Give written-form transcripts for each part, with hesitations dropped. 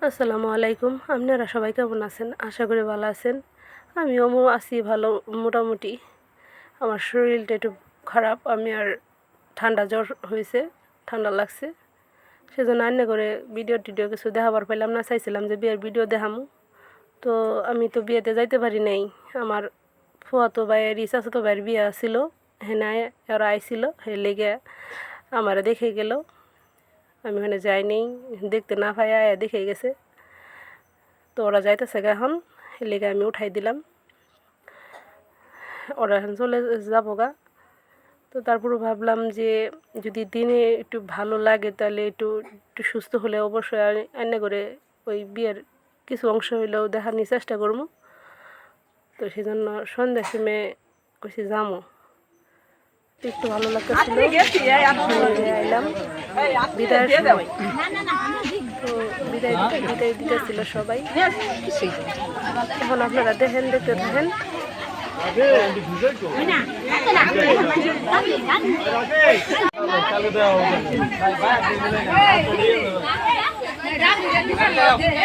আসসালামু আলাইকুম। আপনারা সবাই কেমন আছেন? আশা করি ভালো আছেন। আমিও আছি ভালো মোটামুটি। আমার শরীরটা একটু খারাপ। আমি আর ঠান্ডা জ্বর হয়েছে, ঠান্ডা লাগছে। সেজন্য রান্না করে ভিডিও কিছু দেখাবার পাইলাম না। চাইছিলাম যে বিয়ের ভিডিও দেখামু। তো আমি তো বিয়েতে যাইতে পারি নাই। আমার ফুয়াতো ভাইয়ের চাচাতো ভাইয়ের বিয়ে ছিল, হেনায় ওরা আইছিল, হে লেগে আমার দেখে গেল। আমি ওখানে যাইনি, দেখতে না পাই আয়া দেখে গেছে। তো ওরা যাইতেছে এখন, লেগে আমি উঠাই দিলাম। ওরা এখন চলে যাবো গা। তো তারপরে ভাবলাম যে যদি দিনে একটু ভালো লাগে তাহলে একটু একটু সুস্থ হলে অবশ্যই রান্না করে ওই বিয়ের কিছু অংশ হইলেও দেখার চেষ্টা করবো। তো সেই জন্য সন্ধ্যার সময় কইছি যামো, একটু ভালো লাগতেছিল। আইলাম বিদায়, তো বিদায় দিতেছিল সবাই। এখন আপনারা দেখতে থাকেন।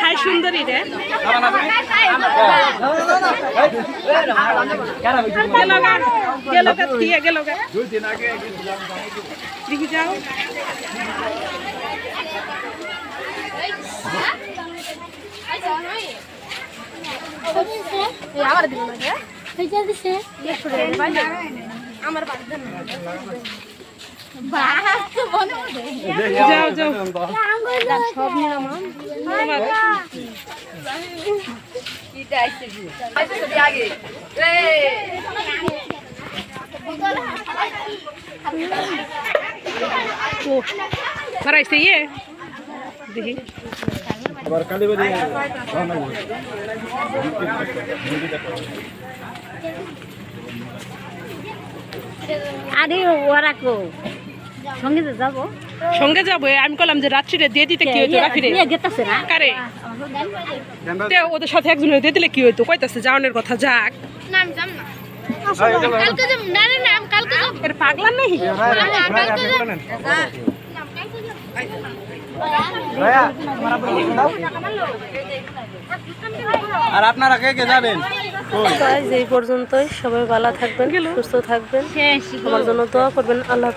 হাই সুন্দরী রে গেল দেখি যাও। আমার যাও যাও সব বাড়াইছে ইয়ে দেখি আবার কালীবাড়ি আরে ওরা কো সঙ্গে যাবো, সঙ্গে যাবো। আমি কলাম যে রাত্রিরে দিয়ে দিতে কি হইতো, রাত্রিরে গেতাছে না কারে ওদের সাথে একজন দিয়ে দিলে কি হইতো, কইতাছে যাওয়ানোর কথা। যাক না আমি যাব না, কালকে যাব না। না আমি কালকে যাব। এর পাগলা নাই আর আপনারা কে কে যাবেন? এই পর্যন্তই। সবাই ভালো থাকবেন, সুস্থ থাকবেন, আমার জন্য দোয়া করবেন। আল্লাহ।